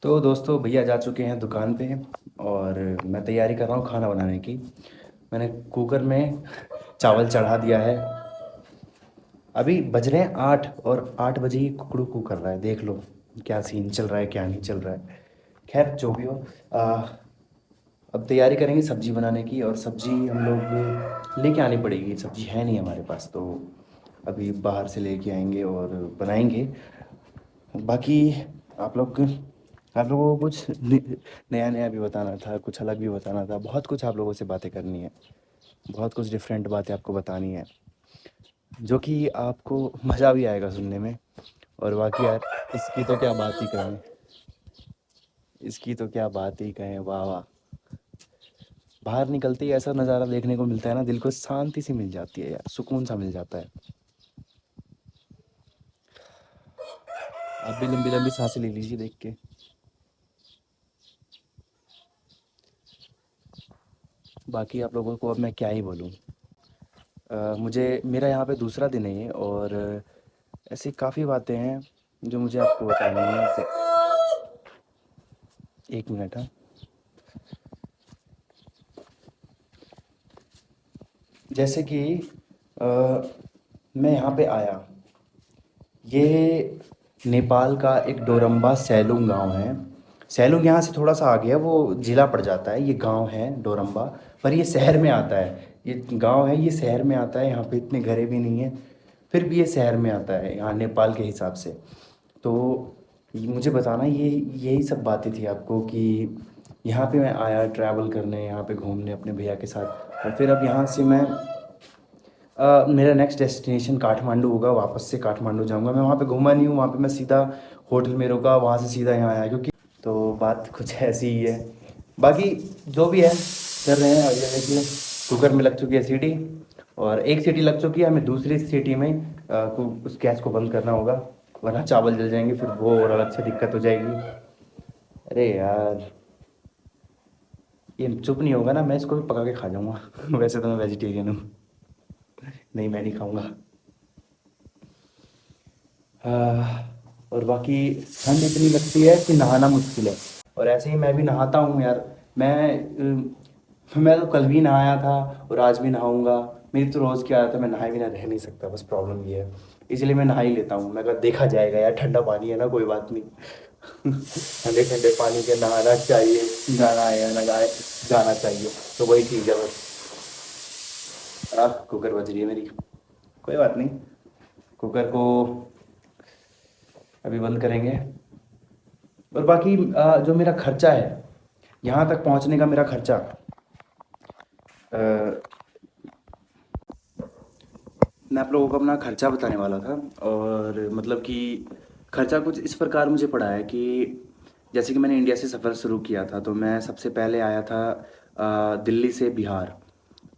तो दोस्तों भैया जा चुके हैं दुकान पे और मैं तैयारी कर रहा हूँ खाना बनाने की। मैंने कुकर में चावल चढ़ा दिया है। अभी बज रहे हैं 8 और 8 बजे ही कुकड़ू कू कर रहा है। देख लो क्या सीन चल रहा है क्या नहीं चल रहा है। खैर जो भी हो, अब तैयारी करेंगे सब्जी बनाने की और सब्जी हम लोग लेके आनी पड़ेगी। सब्जी है नहीं हमारे पास तो अभी बाहर से लेके आएंगे और बनाएंगे। बाकी आप लोग आप लोगों को कुछ नया नया भी बताना था, कुछ अलग भी बताना था। बहुत कुछ आप लोगों से बातें करनी है, बहुत कुछ डिफरेंट बातें आपको बतानी है, जो कि आपको मज़ा भी आएगा सुनने में। और बाकी यार, इसकी तो क्या बात ही कहें, इसकी तो क्या बात ही कहें। वाह वाह। बाहर निकलते ही ऐसा नज़ारा देखने को मिलता है ना, दिल को शांति सी मिल जाती है यार, सुकून सा मिल जाता है। आप भी लंबी लंबी सांसें ले लीजिए देख के। बाकी आप लोगों को अब मैं क्या ही बोलूँ। मुझे मेरा यहाँ पे दूसरा दिन है ये, और ऐसी काफ़ी बातें हैं जो मुझे आपको बतानी है। एक मिनट। हाँ, जैसे कि अ, मैं यहाँ पे आया। ये नेपाल का एक डोरम्बा सैलुंग गांव है। सैलुंग यहाँ से थोड़ा सा आगे है, वो ज़िला पड़ जाता है। ये गांव है डोरम्बा, पर ये शहर में आता है। ये गांव है, ये शहर में आता है। यहाँ पे इतने घरे भी नहीं है, फिर भी ये शहर में आता है यहाँ नेपाल के हिसाब से। तो मुझे बताना, ये यही सब बातें थी आपको कि यहाँ पे मैं आया ट्रैवल करने, यहाँ पे घूमने अपने भैया के साथ। और फिर अब यहाँ से मैं मेरा नेक्स्ट डेस्टिनेशन काठमांडू होगा। वापस से काठमांडू जाऊँगा। मैं वहाँ पे घूमा नहीं हूँ, वहाँ पे मैं सीधा होटल में रुका, वहाँ से सीधा यहाँ आया। क्योंकि तो बात कुछ ऐसी ही है। बाकी जो भी है कर रहे हैं। और ये देखिए, कुकर में लग चुकी है सीटी, और एक सीटी लग चुकी है। हमें दूसरी सीटी में उस गैस को बंद करना होगा, वरना चावल जल जाएंगे, फिर वो और अलग से दिक्कत हो जाएगी। अरे यार, ये चुप नहीं होगा ना, मैं इसको भी पका के खा जाऊँगा। वैसे तो मैं वेजिटेरियन हूँ। नहीं, मैं नहीं खाऊँगा। और बाकी ठंड इतनी लगती है कि नहाना मुश्किल है। और ऐसे ही मैं भी नहाता हूँ यार। मैं तो कल भी नहाया था और आज भी नहाऊंगा। मेरी तो रोज़ की आदत है, मैं नहाए बिना रह नहीं सकता। बस प्रॉब्लम ये है, इसलिए मैं नहा ही लेता हूँ। मैं कहा देखा जाएगा यार, ठंडा पानी है ना, कोई बात नहीं। ठंडे ठंडे पानी के नहाना चाहिए, नहाना है या नहाए जाना चाहिए, तो वही चीज़ है बस। कुकर बज रही है मेरी, कोई बात नहीं। कुकर को अभी बंद करेंगे। और बाकी जो मेरा खर्चा है यहाँ तक पहुँचने का, मेरा खर्चा अ, मैं आप लोगों को अपना खर्चा बताने वाला था। और मतलब कि खर्चा कुछ इस प्रकार मुझे पड़ा है कि जैसे कि मैंने इंडिया से सफ़र शुरू किया था, तो मैं सबसे पहले आया था दिल्ली से बिहार।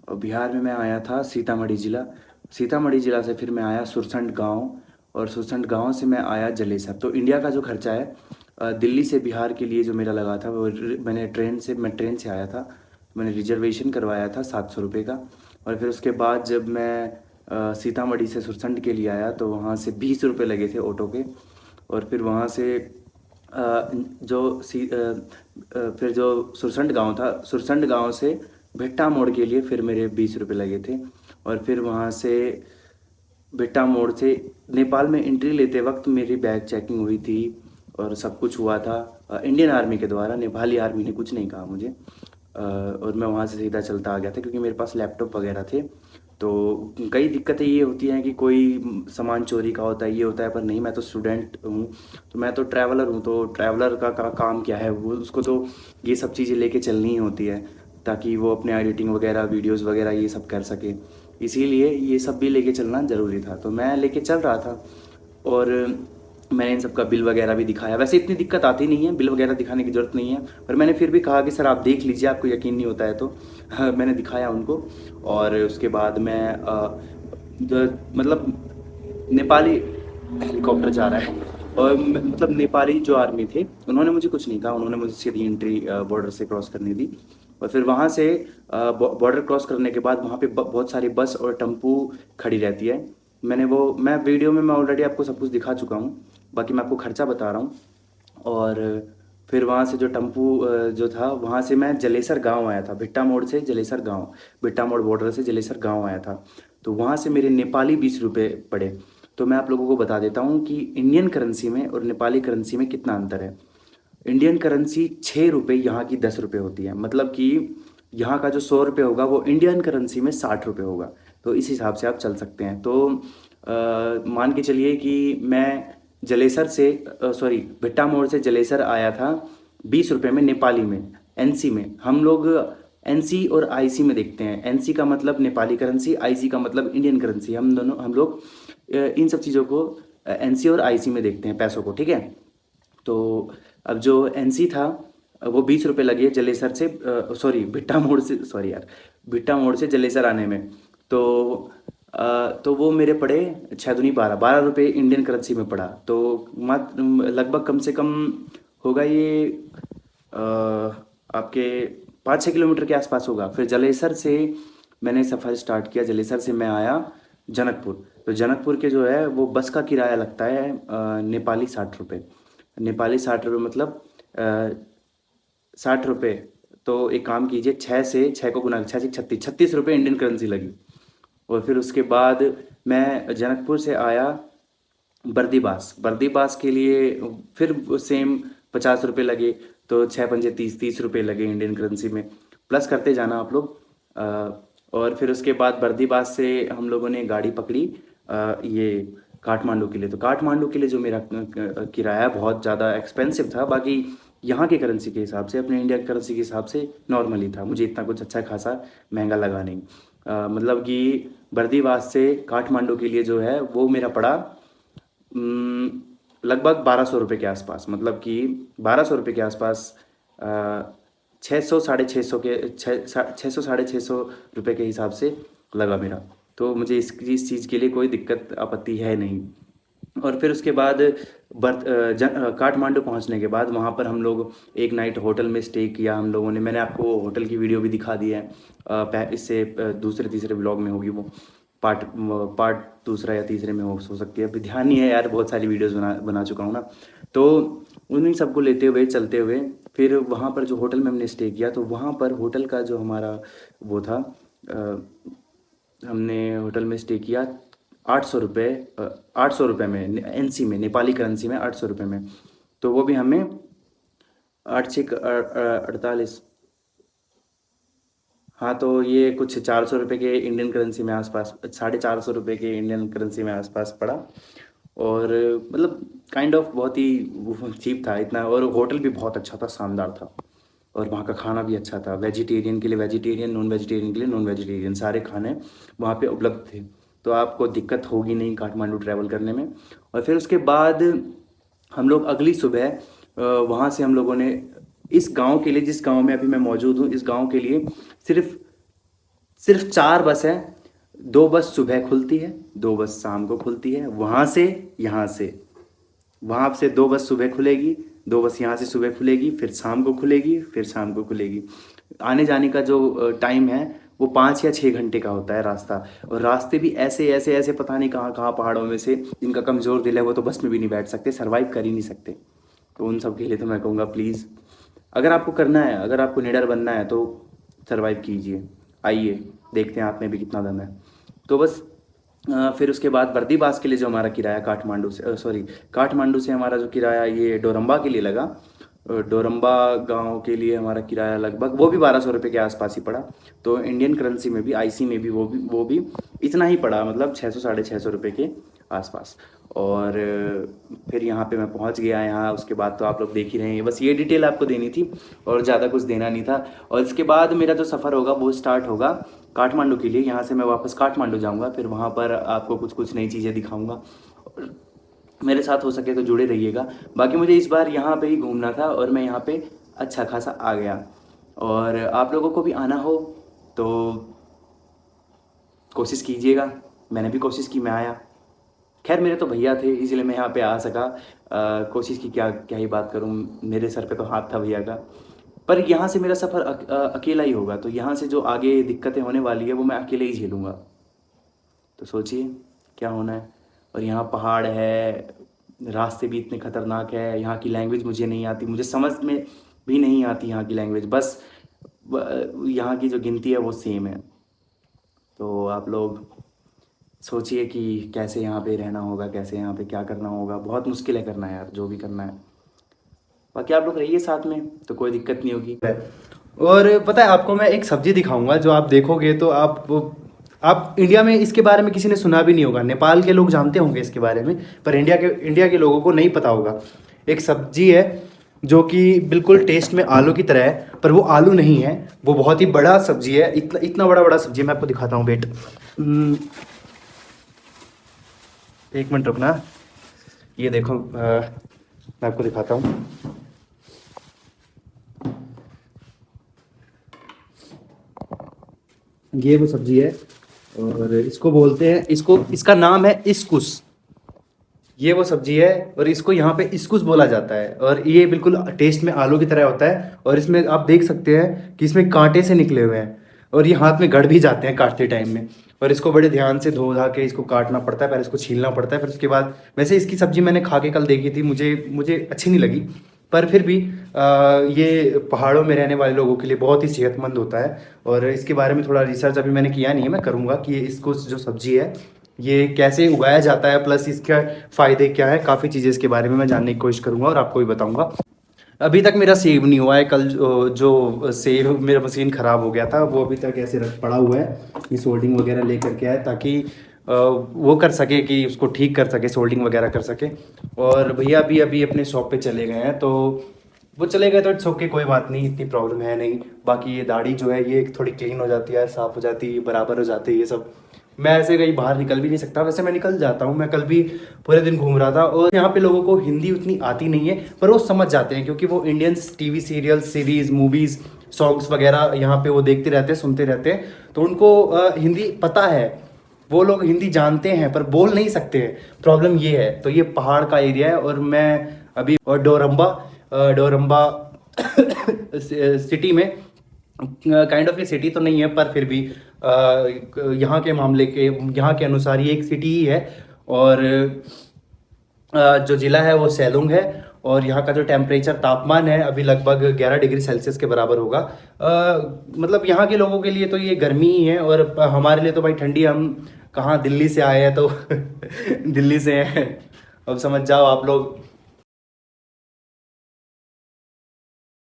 और बिहार में मैं आया था सीतामढ़ी ज़िला। सीतामढ़ी ज़िला से फिर मैं आया सुरसंड गांव, और सुरसंड गांव से मैं आया जलेसर। तो इंडिया का जो खर्चा है दिल्ली से बिहार के लिए जो मेरा लगा था, वो मैं ट्रेन से आया था। मैंने रिजर्वेशन करवाया था 700 रुपये का। और फिर उसके बाद जब मैं सीतामढ़ी से सुरसंड के लिए आया, तो वहाँ से 20 रुपये लगे थे ऑटो के। और फिर वहाँ से फिर जो सुरसंड गांव था, सुरसंड गांव से भिट्टा मोड़ के लिए फिर मेरे 20 रुपये लगे थे। और फिर वहाँ से भिट्टा मोड़ से नेपाल में एंट्री लेते वक्त मेरी बैग चेकिंग हुई थी, और सब कुछ हुआ था इंडियन आर्मी के द्वारा। नेपाली आर्मी ने कुछ नहीं कहा मुझे। और मैं वहाँ से सीधा चलता आ गया था, क्योंकि मेरे पास लैपटॉप वगैरह थे। तो कई दिक्कतें ये होती हैं कि कोई सामान चोरी का होता है, ये होता है, पर नहीं, मैं तो स्टूडेंट हूँ। तो मैं तो ट्रैवलर हूँ, तो ट्रैवलर का काम क्या है, वो उसको तो ये सब चीज़ें लेके चलनी ही होती है, ताकि वो अपने एडिटिंग वगैरह, वीडियोस वगैरह ये सब कर सके। इसीलिए ये सब भी लेके चलना ज़रूरी था, तो मैं लेके चल रहा था। और मैंने इन सब का बिल वगैरह भी दिखाया। वैसे इतनी दिक्कत आती नहीं है, बिल वगैरह दिखाने की ज़रूरत नहीं है, पर मैंने फिर भी कहा कि सर आप देख लीजिए, आपको यकीन नहीं होता है तो। हाँ, मैंने दिखाया उनको। और उसके बाद मैं मतलब नेपाली हेलीकॉप्टर जा रहा है। और मतलब नेपाली जो आर्मी थे, उन्होंने मुझे कुछ नहीं कहा, उन्होंने मुझे सीधी एंट्री बॉर्डर से क्रॉस करने दी। और फिर वहाँ से बॉर्डर क्रॉस करने के बाद वहाँ पे बहुत सारी बस और टेम्पू खड़ी रहती है। मैं वीडियो में मैं ऑलरेडी आपको सब कुछ दिखा चुका हूँ। बाकी मैं आपको खर्चा बता रहा हूँ। और फिर वहाँ से जो टेम्पू जो था वहाँ से मैं जलेसर गांव आया था, भिट्टा मोड़ से जलेसर गांव, भिट्टा मोड़ बॉर्डर से जलेसर गांव आया था। तो वहाँ से मेरे नेपाली 20 रुपये पड़े। तो मैं आप लोगों को बता देता हूँ कि इंडियन करेंसी में और नेपाली करेंसी में कितना अंतर है। इंडियन करेंसी 6 रुपये यहाँ की 10 रुपये होती है, मतलब कि यहाँ का जो 100 रुपये होगा वो इंडियन करेंसी में 60 रुपये होगा। तो इस हिसाब से आप चल सकते हैं। तो मान के चलिए कि मैं जलेसर से सॉरी भिट्टा मोड़ से जलेसर आया था 20 रुपये में, नेपाली में, एनसी में। हम लोग एनसी और आईसी में देखते हैं। एनसी का मतलब नेपाली करेंसी, आईसी का मतलब इंडियन करेंसी। हम लोग इन सब चीज़ों को एनसी और आईसी में देखते हैं, पैसों को, ठीक है। तो अब जो एनसी था वो 20 रुपये लगे जलेसर से, सॉरी भिट्टा मोड़ से, सॉरी यार, भिट्टा मोड़ से जलेसर आने में। तो तो वो मेरे पड़े 6 दूनी 12, 12 रुपये इंडियन करेंसी में पड़ा। तो मत लगभग कम से कम होगा ये आपके 5-6 किलोमीटर के आसपास होगा। फिर जलेसर से मैंने सफ़र स्टार्ट किया। जलेसर से मैं आया जनकपुर। तो जनकपुर के जो है वो बस का किराया लगता है नेपाली 60 रुपये। नेपाली 60 रुपये मतलब 60 रुपये। तो एक काम कीजिए, 6 को गुना, 6 से 36, 36 रुपये इंडियन करेंसी लगी। और फिर उसके बाद मैं जनकपुर से आया बर्दीबास। बर्दीबास के लिए फिर सेम 50 रुपये लगे। तो 6 पंजे 30, 30 रुपये लगे इंडियन करेंसी में। प्लस करते जाना आप लोग। और फिर उसके बाद बर्दीबास से हम लोगों ने गाड़ी पकड़ी ये काठमांडू के लिए। तो काठमांडू के लिए जो मेरा किराया बहुत ज़्यादा एक्सपेंसिव था, बाकी यहाँ के करेंसी के हिसाब से, अपने इंडिया करेंसी के हिसाब से नॉर्मल ही था। मुझे इतना कुछ अच्छा खासा महंगा लगा नहीं। मतलब कि बर्दीवास से काठमांडू के लिए जो है वो मेरा पड़ा लगभग 1200 रुपये के आसपास। मतलब कि 1200 रुपये के आसपास, 600 साढ़े 600 के 600 साढ़े 600 रुपये के हिसाब से लगा मेरा। तो मुझे इस चीज़ के लिए कोई दिक्कत आपत्ति है नहीं। और फिर उसके बाद काठमांडू पहुंचने के बाद वहाँ पर हम लोग एक नाइट होटल में स्टे किया हम लोगों ने। मैंने आपको होटल की वीडियो भी दिखा दी है। इससे दूसरे तीसरे ब्लॉग में होगी वो, पार्ट पार्ट दूसरा या तीसरे में हो सकती है, अभी ध्यान नहीं है यार, बहुत सारी वीडियोस बना चुका हूँ ना। तो उन्हीं सबको लेते हुए चलते हुए फिर वहाँ पर जो होटल में हमने स्टे किया, तो वहाँ पर होटल का जो हमारा वो था, हमने होटल में स्टे किया 800 रुपये, 800 रुपये में, एनसी में, नेपाली करेंसी में 800 रुपये में। तो वो भी हमें 8×6 = 48, हाँ, तो ये कुछ 400 रुपये के इंडियन करेंसी में आसपास, 450 रुपये के इंडियन करेंसी में आसपास पड़ा। और मतलब काइंड ऑफ बहुत ही चीप था इतना। और होटल भी बहुत अच्छा था, शानदार था। और वहाँ का खाना भी अच्छा था। वेजिटेरियन के लिए वेजिटेरियन, नॉन वेजिटेरियन के लिए नॉन वेजिटेरियन, सारे खाने वहाँ पे उपलब्ध थे। तो आपको दिक्कत होगी नहीं काठमांडू ट्रैवल करने में। और फिर उसके बाद हम लोग अगली सुबह वहाँ से हम लोगों ने इस गांव के लिए, जिस गांव में अभी मैं मौजूद हूँ, इस गांव के लिए सिर्फ 4 बस है। 2 बस सुबह खुलती है, 2 बस शाम को खुलती है। वहाँ से, यहाँ से, वहाँ से 2 बस सुबह खुलेगी, 2 बस यहाँ से सुबह खुलेगी, फिर शाम को खुलेगी, फिर शाम को खुलेगी। आने जाने का जो टाइम है वो 5 या 6 घंटे का होता है रास्ता। और रास्ते भी ऐसे ऐसे ऐसे पता नहीं कहाँ कहाँ पहाड़ों में से, जिनका कमज़ोर दिल है वो तो बस में भी नहीं बैठ सकते, सर्वाइव कर ही नहीं सकते। तो उन सब के लिए तो मैं कहूँगा प्लीज़, अगर आपको करना है, अगर आपको निडर बनना है तो सर्वाइव कीजिए। आइए देखते हैं आप में भी कितना दम है। तो बस फिर उसके बाद बर्दीबास के लिए जो हमारा किराया काठमांडू से, सॉरी, काठमांडू से हमारा जो किराया ये डोरम्बा के लिए लगा, डोरम्बा गांव के लिए हमारा किराया लगभग वो भी 1200 रुपये के आसपास ही पड़ा। तो इंडियन करेंसी में भी, आईसी में भी वो भी इतना ही पड़ा, मतलब 600 साढ़े 600 रुपये के आसपास। और फिर यहाँ पे मैं पहुँच गया यहाँ। उसके बाद तो आप लोग देख ही रहे हैं, बस ये डिटेल आपको देनी थी और ज़्यादा कुछ देना नहीं था। और इसके बाद मेरा जो सफ़र होगा वो स्टार्ट होगा काठमांडू के लिए। यहाँ से मैं वापस काठमांडू जाऊँगा, फिर वहाँ पर आपको कुछ कुछ नई चीज़ें दिखाऊँगा। मेरे साथ हो सके तो जुड़े रहिएगा। बाकी मुझे इस बार यहाँ पे ही घूमना था और मैं यहाँ पे अच्छा खासा आ गया। और आप लोगों को भी आना हो तो कोशिश कीजिएगा। मैंने भी कोशिश की, मैं आया। खैर मेरे तो भैया थे इसलिए मैं यहाँ पे आ सका। कोशिश की क्या क्या ही बात करूँ, मेरे सर पे तो हाथ था भैया का। पर यहाँ से मेरा सफ़र अकेला ही होगा, तो यहाँ से जो आगे दिक्कतें होने वाली है वो मैं अकेले ही झेलूँगा। तो सोचिए क्या होना है। और यहाँ पहाड़ है, रास्ते भी इतने ख़तरनाक है, यहाँ की लैंग्वेज मुझे नहीं आती, मुझे समझ में भी नहीं आती यहाँ की लैंग्वेज, बस यहाँ की जो गिनती है वो सेम है। तो आप लोग सोचिए कि कैसे यहाँ पे रहना होगा, कैसे यहाँ पे क्या करना होगा। बहुत मुश्किल है करना यार, जो भी करना है। बाकी आप लोग रहिए साथ में तो कोई दिक्कत नहीं होगी। और पता है आपको मैं एक सब्जी दिखाऊंगा, जो आप देखोगे तो आप इंडिया में इसके बारे में किसी ने सुना भी नहीं होगा। नेपाल के लोग जानते होंगे इसके बारे में, पर इंडिया के लोगों को नहीं पता होगा। एक सब्जी है जो कि बिल्कुल टेस्ट में आलू की तरह है, पर वो आलू नहीं है, वो बहुत ही बड़ा सब्जी है। इतना इतना बड़ा बड़ा सब्जी है, मैं आपको दिखाता हूँ। वेट, एक मिनट रुकना। ये देखो, मैं आपको दिखाता हूँ। ये वो सब्जी है और इसको बोलते हैं, इसका नाम है इस्कुस। ये वो सब्जी है और इसको यहाँ पे इस्कुस बोला जाता है। और ये बिल्कुल टेस्ट में आलू की तरह होता है। और इसमें आप देख सकते हैं कि इसमें कांटे से निकले हुए हैं और ये हाथ में गड़ भी जाते हैं काटते टाइम में। और इसको बड़े ध्यान से धो धा के इसको काटना पड़ता है, पहले इसको छीलना पड़ता है, फिर उसके बाद। वैसे इसकी सब्ज़ी मैंने खा के कल देखी थी, मुझे अच्छी नहीं लगी, पर फिर भी ये पहाड़ों में रहने वाले लोगों के लिए बहुत ही सेहतमंद होता है। और इसके बारे में थोड़ा रिसर्च अभी मैंने किया नहीं है, मैं करूँगा कि इसको जो सब्ज़ी है ये कैसे उगाया जाता है, प्लस इसका फ़ायदे क्या है। काफ़ी चीज़ें इसके बारे में मैं जानने की कोशिश करूँगा और आपको भी बताऊँगा। अभी तक मेरा सेव नहीं हुआ है। कल जो सेव मेरा मशीन ख़राब हो गया था, वो अभी तक ऐसे रख पड़ा हुआ है। ये सोल्डिंग वगैरह लेकर के आए ताकि वो कर सके, कि उसको ठीक कर सके, सोल्डिंग वगैरह कर सके। और भैया भी अभी अपने शॉप पे चले गए हैं, तो वो चले गए तो इट्स ओके, कोई बात नहीं, इतनी प्रॉब्लम है नहीं। बाकी ये दाढ़ी जो है ये थोड़ी क्लीन हो जाती है, साफ़ हो जाती है, बराबर हो जाती है ये सब। मैं ऐसे कहीं बाहर निकल भी नहीं सकता, वैसे मैं निकल जाता हूँ। मैं कल भी पूरे दिन घूम रहा था। और यहाँ पे लोगों को हिंदी उतनी आती नहीं है, पर वो समझ जाते हैं, क्योंकि वो Indian TV serial, series, movies, songs वगैरह यहाँ पे वो देखते रहते हैं, सुनते रहते हैं, तो उनको हिंदी पता है। वो लोग हिंदी जानते हैं पर बोल नहीं सकते हैं, प्रॉब्लम ये है। तो ये पहाड़ का एरिया है और मैं अभी और डोरम्बा सिटी में, काइंड ऑफ ये सिटी तो नहीं है, पर फिर भी यहाँ के मामले के, यहाँ के अनुसार ये एक सिटी ही है। और जो ज़िला है वो सेलुंग है। और यहाँ का जो टेम्परेचर, तापमान है अभी लगभग 11 डिग्री सेल्सियस के बराबर होगा। मतलब यहाँ के लोगों के लिए तो ये गर्मी ही है, और हमारे लिए तो भाई ठंडी। हम कहाँ दिल्ली से आए हैं तो दिल्ली से हैं, अब समझ जाओ आप लोग।